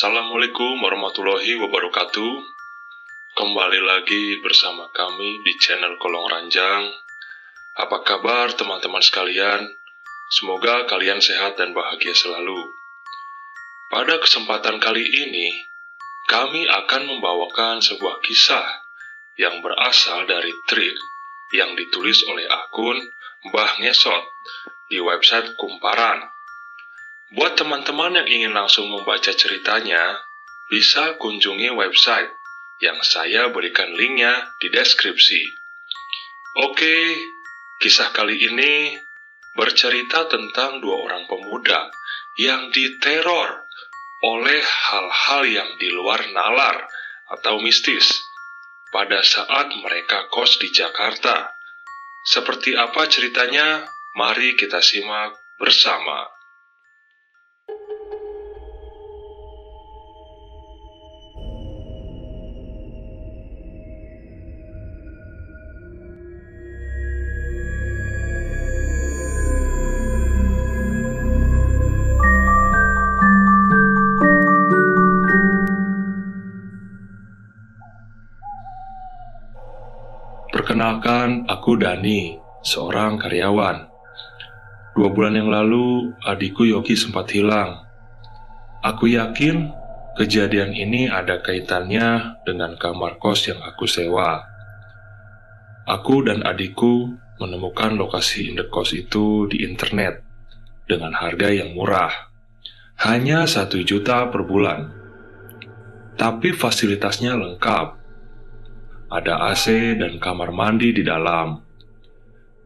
Assalamualaikum warahmatullahi wabarakatuh. Kembali lagi bersama kami di channel Kolong Ranjang. Apa kabar teman-teman sekalian? Semoga kalian sehat dan bahagia selalu. Pada kesempatan kali ini, kami akan membawakan sebuah kisah yang berasal dari thread yang ditulis oleh akun Mbah Ngesot di website Kumparan. Buat teman-teman yang ingin langsung membaca ceritanya, bisa kunjungi website yang saya berikan linknya di deskripsi. Oke, kisah kali ini bercerita tentang dua orang pemuda yang diteror oleh hal-hal yang di luar nalar atau mistis pada saat mereka kos di Jakarta. Seperti apa ceritanya? Mari kita simak bersama. Perkenalkan, aku Dani, seorang karyawan. 2 bulan yang lalu, adikku Yogi sempat hilang. Aku yakin kejadian ini ada kaitannya dengan kamar kos yang aku sewa. Aku dan adikku menemukan lokasi indekos itu di internet dengan harga yang murah, hanya 1 juta per bulan. Tapi fasilitasnya lengkap. Ada AC dan kamar mandi di dalam.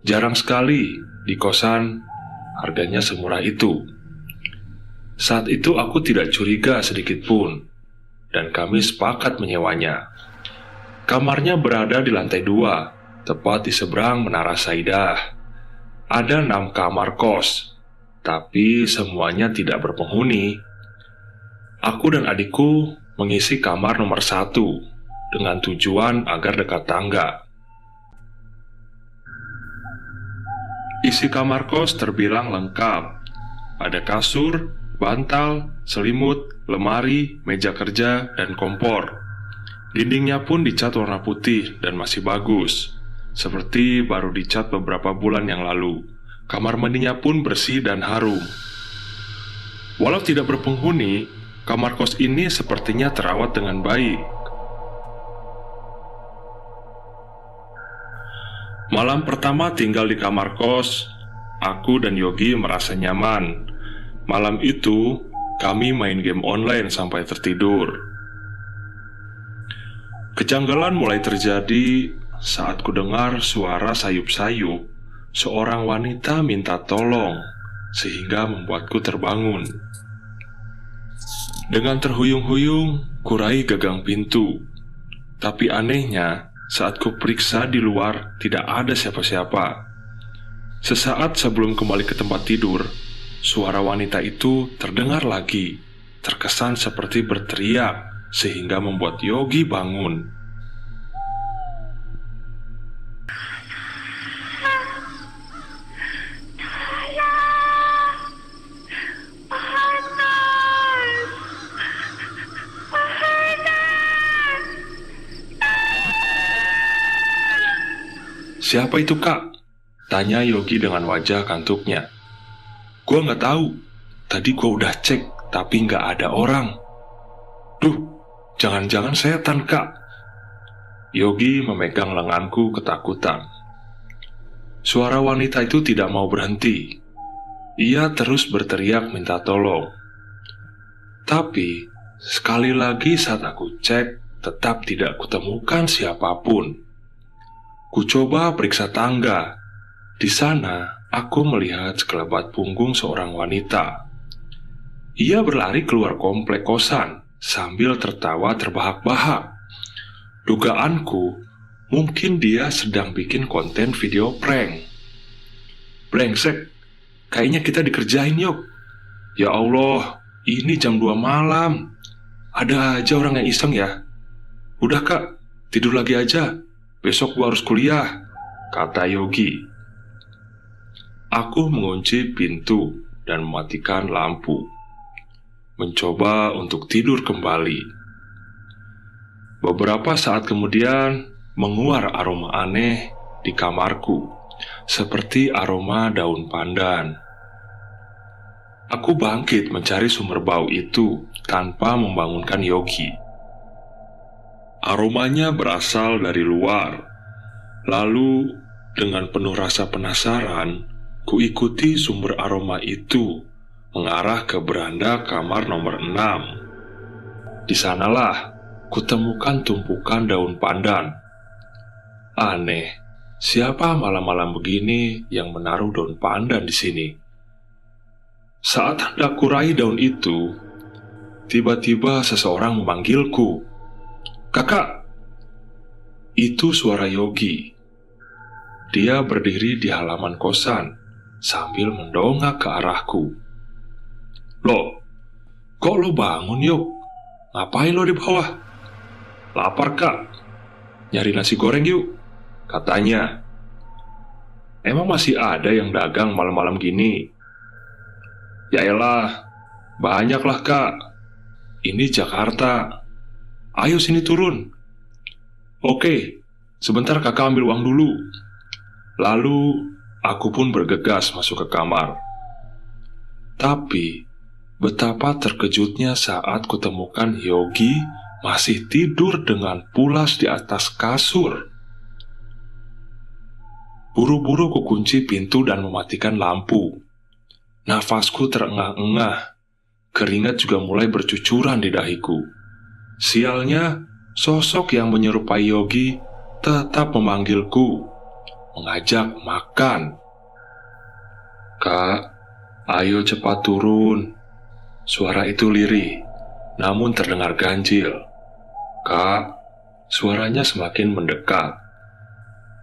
Jarang sekali di kosan harganya semurah itu. Saat itu aku tidak curiga sedikit pun, dan kami sepakat menyewanya. Kamarnya berada di lantai 2, tepat di seberang Menara Saidah. Ada 6 kamar kos, tapi semuanya tidak berpenghuni. Aku dan adikku mengisi kamar nomor 1 dengan tujuan agar dekat tangga. Isi kamar kos terbilang lengkap. Ada kasur, bantal, selimut, lemari, meja kerja, dan kompor. Dindingnya pun dicat warna putih dan masih bagus, seperti baru dicat beberapa bulan yang lalu. Kamar mandinya pun bersih dan harum. Walau tidak berpenghuni, kamar kos ini sepertinya terawat dengan baik. Malam pertama tinggal di kamar kos, aku dan Yogi merasa nyaman. Malam itu, kami main game online sampai tertidur. Kejanggalan mulai terjadi saat ku dengar suara sayup-sayup seorang wanita minta tolong, sehingga membuatku terbangun. Dengan terhuyung-huyung, ku raih gagang pintu. Tapi anehnya, saat ku periksa di luar, tidak ada siapa-siapa. Sesaat sebelum kembali ke tempat tidur, suara wanita itu terdengar lagi, terkesan seperti berteriak, sehingga membuat Yogi bangun. "Siapa itu, Kak?" tanya Yogi dengan wajah kantuknya. "Gua nggak tahu. Tadi gua udah cek, tapi nggak ada orang." "Duh, jangan-jangan setan, Kak." Yogi memegang lenganku ketakutan. Suara wanita itu tidak mau berhenti. Ia terus berteriak minta tolong. Tapi, sekali lagi saat aku cek, tetap tidak kutemukan siapapun. Ku coba periksa tangga. Di sana, aku melihat sekelebat punggung seorang wanita. Ia berlari keluar komplek kosan sambil tertawa terbahak-bahak. Dugaanku, mungkin dia sedang bikin konten video prank. "Brengsek, kayaknya kita dikerjain, Yok. Ya Allah, ini jam 2 malam. Ada aja orang yang iseng ya. Udah, Kak, tidur lagi aja. Besok gua harus kuliah," kata Yogi. Aku mengunci pintu dan mematikan lampu. mencoba untuk tidur kembali. Beberapa saat kemudian, menguar aroma aneh di kamarku, seperti aroma daun pandan. Aku bangkit mencari sumber bau itu tanpa membangunkan Yogi. Aromanya berasal dari luar. Lalu, dengan penuh rasa penasaran, kuikuti sumber aroma itu mengarah ke beranda kamar nomor 6. Di sanalah kutemukan tumpukan daun pandan. Aneh, siapa malam-malam begini yang menaruh daun pandan di sini? Saat hendak kurai daun itu, tiba-tiba seseorang memanggilku. "Kakak!" Itu suara Yogi. Dia berdiri di halaman kosan sambil mendongak ke arahku. "Loh, kok lo bangun, Yuk? Ngapain lo di bawah?" "Lapar, Kak. Nyari nasi goreng yuk," katanya. "Emang masih ada yang dagang malam-malam gini?" "Yaelah, banyaklah, Kak. Ini Jakarta. Ayo sini turun." "Oke, sebentar kakak ambil uang dulu." Lalu, aku pun bergegas masuk ke kamar. Tapi, betapa terkejutnya saat kutemukan Yogi masih tidur dengan pulas di atas kasur. Buru-buru kukunci pintu dan mematikan lampu. Nafasku terengah-engah. Keringat juga mulai bercucuran di dahiku. Sialnya, sosok yang menyerupai Yogi tetap memanggilku, mengajak makan. "Kak, ayo cepat turun." Suara itu lirih, namun terdengar ganjil. "Kak," suaranya semakin mendekat.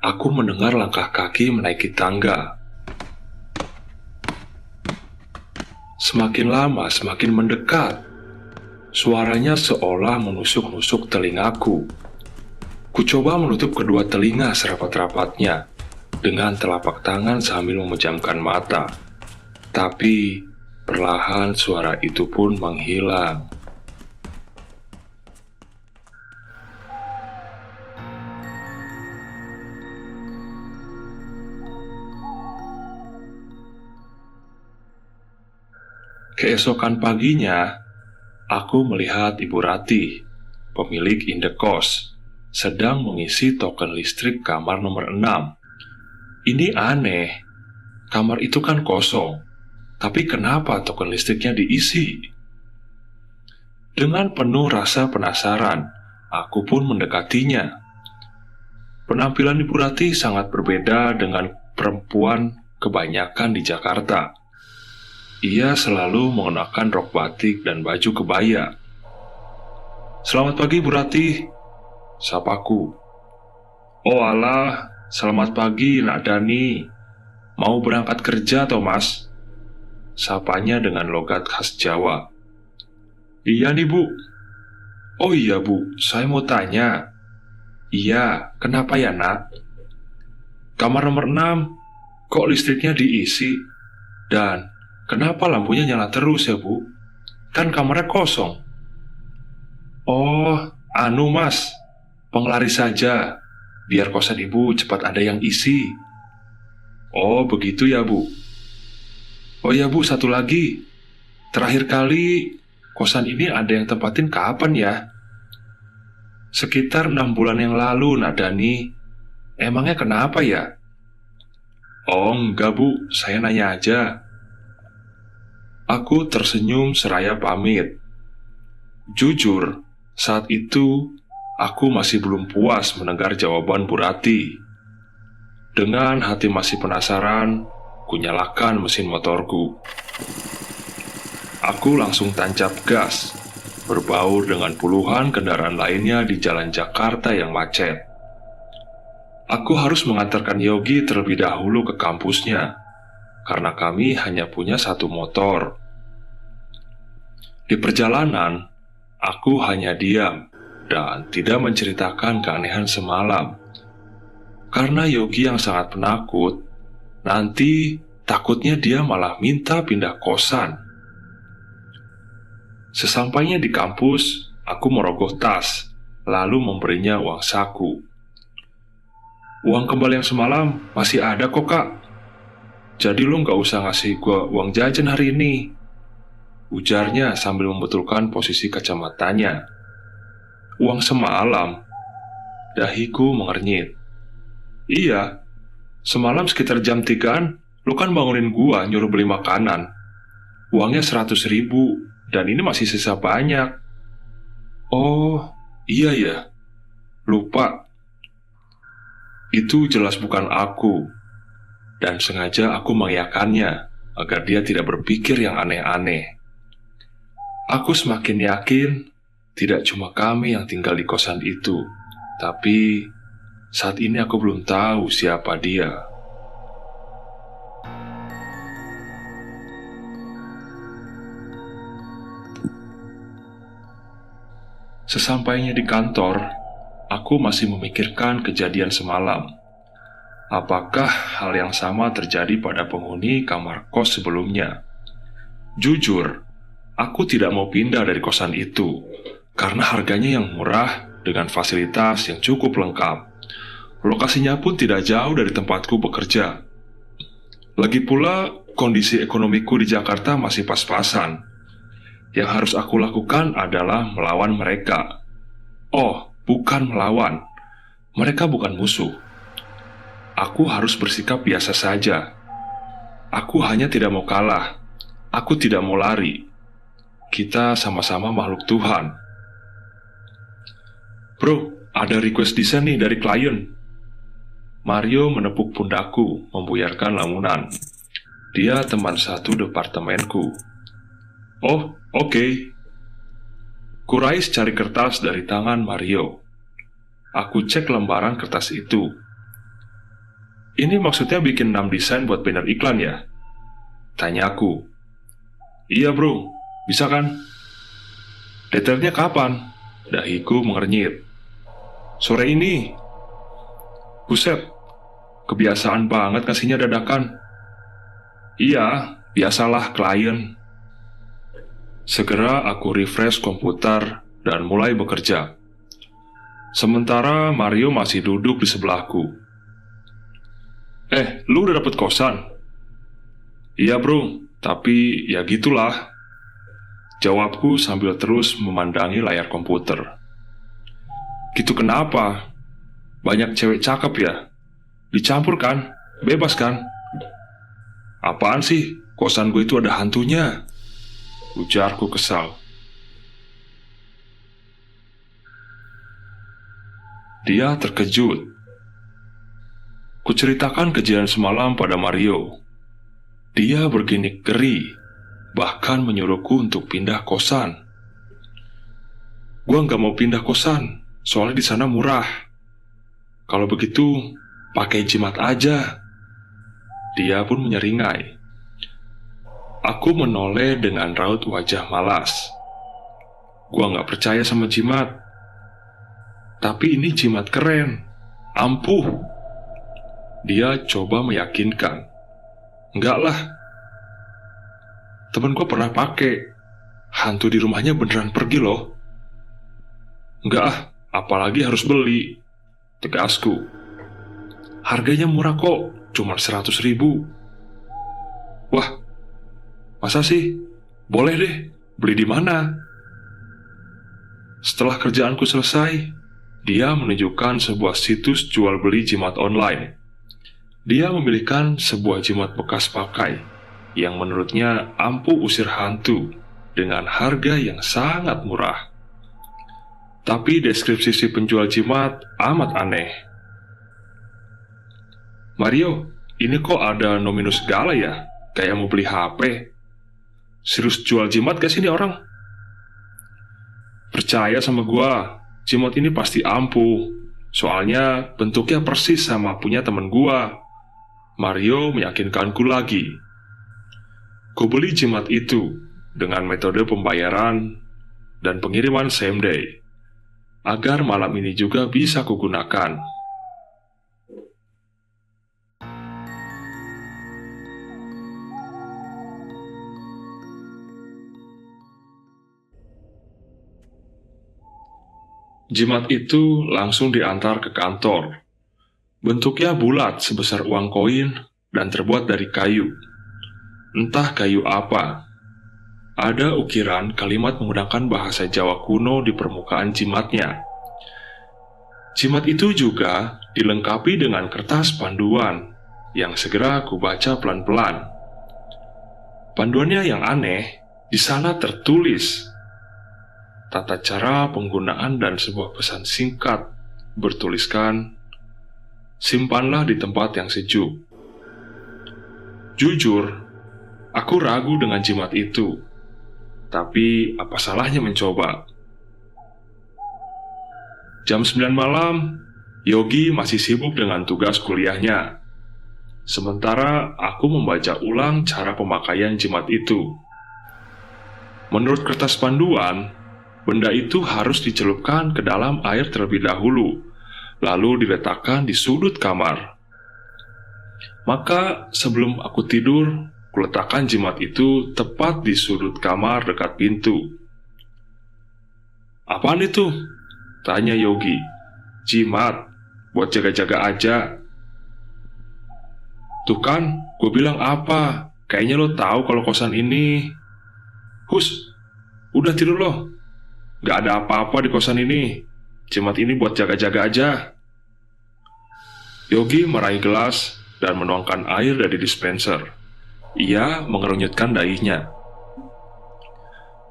Aku mendengar langkah kaki menaiki tangga. Semakin lama semakin mendekat. Suaranya seolah menusuk-nusuk telingaku. Kucoba menutup kedua telinga serapat-rapatnya dengan telapak tangan sambil memejamkan mata. Tapi perlahan suara itu pun menghilang. Keesokan paginya, aku melihat Ibu Ratih, pemilik indekos, sedang mengisi token listrik kamar nomor 6. Ini aneh, kamar itu kan kosong, tapi kenapa token listriknya diisi? Dengan penuh rasa penasaran, aku pun mendekatinya. Penampilan Ibu Ratih sangat berbeda dengan perempuan kebanyakan di Jakarta. Ia selalu mengenakan rok batik dan baju kebaya. "Selamat pagi, Bu Ratih," sapaku. "Oh alah, selamat pagi, Nak Dani. Mau berangkat kerja toh, Mas?" sapanya dengan logat khas Jawa. "Iya nih, Bu." "Oh iya, Bu, saya mau tanya." "Iya, kenapa ya, Nak?" "Kamar nomor 6, kok listriknya diisi? Dan kenapa lampunya nyala terus ya, Bu? Kan kamarnya kosong." "Oh, anu Mas, penglaris saja, biar kosan Ibu cepat ada yang isi." "Oh, begitu ya, Bu." "Oh ya, Bu, satu lagi. Terakhir kali kosan ini ada yang tempatin kapan ya?" "Sekitar 6 bulan yang lalu, Nak Dani. Emangnya kenapa ya?" "Oh, enggak, Bu, saya nanya aja." Aku tersenyum seraya pamit. Jujur, saat itu aku masih belum puas mendengar jawaban Bu Ratih. Dengan hati masih penasaran, kunyalakan mesin motorku. Aku langsung tancap gas, berbaur dengan puluhan kendaraan lainnya di jalan Jakarta yang macet. Aku harus mengantarkan Yogi terlebih dahulu ke kampusnya, karena kami hanya punya satu motor. Di perjalanan, aku hanya diam dan tidak menceritakan keanehan semalam. Karena Yogi yang sangat penakut, nanti takutnya dia malah minta pindah kosan. Sesampainya di kampus, aku merogoh tas, lalu memberinya uang saku. Uang kembali yang semalam masih ada kok, Kak. Jadi lo nggak usah ngasih gua uang jajan hari ini, ujarnya sambil membetulkan posisi kacamatanya. Uang semalam? Dahiku mengernyit. Iya, semalam sekitar jam 3-an, lo kan bangunin gua nyuruh beli makanan. Uangnya 100.000, dan ini masih sisa banyak. Oh, iya ya, lupa. Itu jelas bukan aku, dan sengaja aku mengiyakannya agar dia tidak berpikir yang aneh-aneh. Aku semakin yakin tidak cuma kami yang tinggal di kosan itu, tapi saat ini aku belum tahu siapa dia. Sesampainya di kantor, aku masih memikirkan kejadian semalam. Apakah hal yang sama terjadi pada penghuni kamar kos sebelumnya? Jujur, aku tidak mau pindah dari kosan itu karena harganya yang murah dengan fasilitas yang cukup lengkap. Lokasinya pun tidak jauh dari tempatku bekerja. Lagi pula, kondisi ekonomiku di Jakarta masih pas-pasan. Yang harus aku lakukan adalah melawan mereka. Oh, bukan melawan. Mereka bukan musuh. Aku harus bersikap biasa saja. Aku hanya tidak mau kalah. Aku tidak mau lari. Kita sama-sama makhluk Tuhan. Bro, ada request desain nih dari klien. Mario menepuk pundakku, membuyarkan lamunan. Dia teman satu departemenku. Oh, oke. Kurais cari kertas dari tangan Mario. Aku cek lembaran kertas itu. Ini maksudnya bikin 6 desain buat banner iklan ya? Tanyaku. Iya bro, bisa kan? Detailnya kapan? Dahiku mengernyit. Sore ini. Buset, kebiasaan banget kasihnya dadakan. Iya, biasalah klien. Segera aku refresh komputer dan mulai bekerja. Sementara Mario masih duduk di sebelahku. Lu udah dapet kosan? Iya bro, tapi ya gitulah, jawabku sambil terus memandangi layar komputer. Gitu kenapa? Banyak cewek cakep ya? Dicampur kan? Bebas kan? Apaan sih? Kosan gue itu ada hantunya, ujarku kesal. Dia terkejut. Kuceritakan kejadian semalam pada Mario. Dia berginik geri, bahkan menyuruhku untuk pindah kosan. Gua nggak mau pindah kosan, soalnya di sana murah. Kalau begitu, pakai jimat aja. Dia pun menyeringai. Aku menoleh dengan raut wajah malas. Gua nggak percaya sama jimat. Tapi ini jimat keren, ampuh. Dia coba meyakinkan. Enggak lah. Temen gua pernah pakai. Hantu di rumahnya beneran pergi loh. Enggak ah, apalagi harus beli, tegasku. Harganya murah kok, cuma 100.000. Wah, masa sih? Boleh deh, beli di mana? Setelah kerjaanku selesai, dia menunjukkan sebuah situs jual beli jimat online. Dia memilihkan sebuah jimat bekas pakai yang menurutnya ampuh usir hantu dengan harga yang sangat murah. Tapi deskripsi si penjual jimat amat aneh. Mario, ini kok ada nomino segala ya? Kayak mau beli HP. Serius jual jimat gak sih ini orang? Percaya sama gua, jimat ini pasti ampuh. Soalnya bentuknya persis sama punya temen gua. Mario meyakinkanku lagi. Ku beli jimat itu dengan metode pembayaran dan pengiriman same day, agar malam ini juga bisa kugunakan. Jimat itu langsung diantar ke kantor. Bentuknya bulat sebesar uang koin dan terbuat dari kayu. Entah kayu apa. Ada ukiran kalimat menggunakan bahasa Jawa kuno di permukaan jimatnya. Jimat itu juga dilengkapi dengan kertas panduan yang segera aku baca pelan-pelan. Panduannya yang aneh, di sana tertulis tata cara penggunaan dan sebuah pesan singkat bertuliskan, simpanlah di tempat yang sejuk. Jujur, aku ragu dengan jimat itu, tapi apa salahnya mencoba? Jam 9 malam, Yogi masih sibuk dengan tugas kuliahnya. Sementara aku membaca ulang cara pemakaian jimat itu. Menurut kertas panduan, benda itu harus dicelupkan ke dalam air terlebih dahulu, lalu diletakkan di sudut kamar. Maka sebelum aku tidur, kuletakkan jimat itu tepat di sudut kamar dekat pintu. "Apaan itu?" tanya Yogi. "Jimat, buat jaga-jaga aja." "Tuh kan, gue bilang apa? Kayaknya lo tahu kalau kosan ini." "Hus, udah tidur lo. Gak ada apa-apa di kosan ini. Jimat ini buat jaga-jaga aja." Yogi meraih gelas dan menuangkan air dari dispenser. Ia mengerunyutkan dahinya.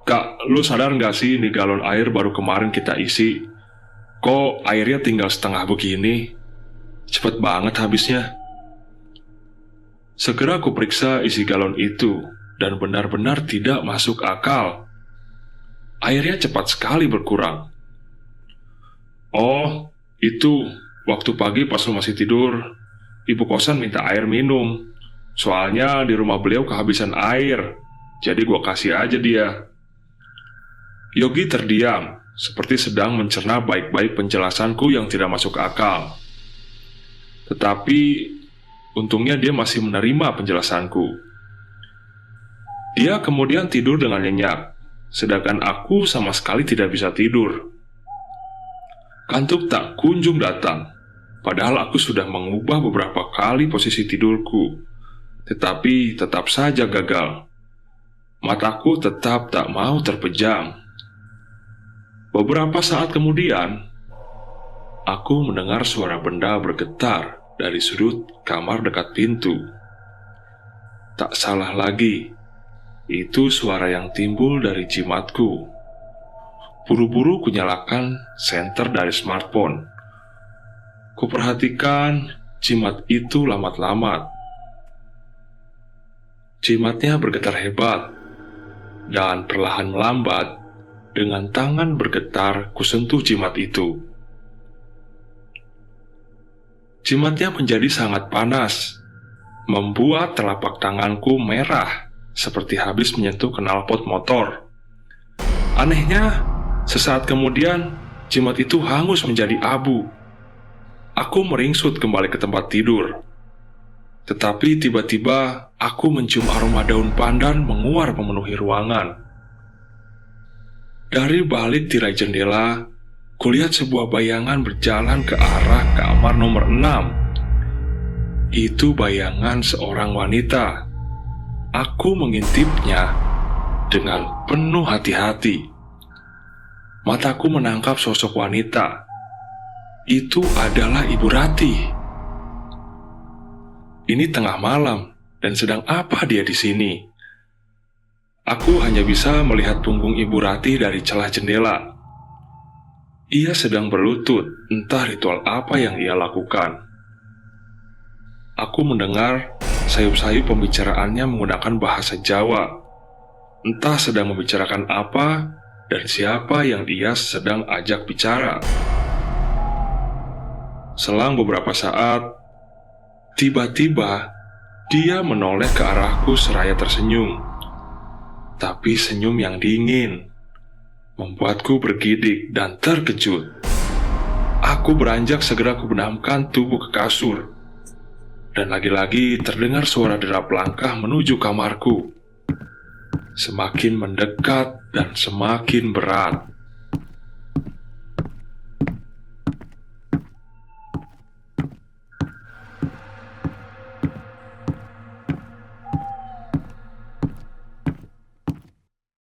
"Kak, lo sadar gak sih ini galon air baru kemarin kita isi? Kok airnya tinggal setengah begini? Cepet banget habisnya." Segera aku periksa isi galon itu, dan benar-benar tidak masuk akal. Airnya cepat sekali berkurang. "Oh, itu waktu pagi pas lo masih tidur, ibu kosan minta air minum. Soalnya di rumah beliau kehabisan air, jadi gua kasih aja dia." Yogi terdiam, seperti sedang mencerna baik-baik penjelasanku yang tidak masuk akal. Tetapi untungnya dia masih menerima penjelasanku. Dia kemudian tidur dengan nyenyak, sedangkan aku sama sekali tidak bisa tidur. Kantuk tak kunjung datang, padahal aku sudah mengubah beberapa kali posisi tidurku, tetapi tetap saja gagal. Mataku tetap tak mau terpejam. Beberapa saat kemudian, aku mendengar suara benda bergetar dari sudut kamar dekat pintu. Tak salah lagi, itu suara yang timbul dari jimatku. Buru-buru kunyalakan senter dari smartphone. Kuperhatikan jimat itu lamat-lamat. Jimatnya bergetar hebat, dan perlahan melambat. Dengan tangan bergetar, kusentuh jimat itu. Jimatnya menjadi sangat panas, membuat telapak tanganku merah seperti habis menyentuh knalpot motor. Anehnya, sesaat kemudian jimat itu hangus menjadi abu. Aku meringsut kembali ke tempat tidur. Tetapi tiba-tiba aku mencium aroma daun pandan menguar memenuhi ruangan. Dari balik tirai jendela, kulihat sebuah bayangan berjalan ke arah kamar nomor 6. Itu bayangan seorang wanita. Aku mengintipnya dengan penuh hati-hati. Mataku menangkap sosok wanita. Itu adalah Ibu Rati. Ini tengah malam, dan sedang apa dia di sini? Aku hanya bisa melihat punggung Ibu Rati dari celah jendela. Ia sedang berlutut, entah ritual apa yang ia lakukan. Aku mendengar sayup-sayup pembicaraannya menggunakan bahasa Jawa. Entah sedang membicarakan apa dan siapa yang ia sedang ajak bicara. Selang beberapa saat, tiba-tiba dia menoleh ke arahku seraya tersenyum. Tapi senyum yang dingin membuatku bergidik dan terkejut. Aku beranjak segera kubenamkan tubuh ke kasur. Dan lagi-lagi terdengar suara derap langkah menuju kamarku. Semakin mendekat dan semakin berat.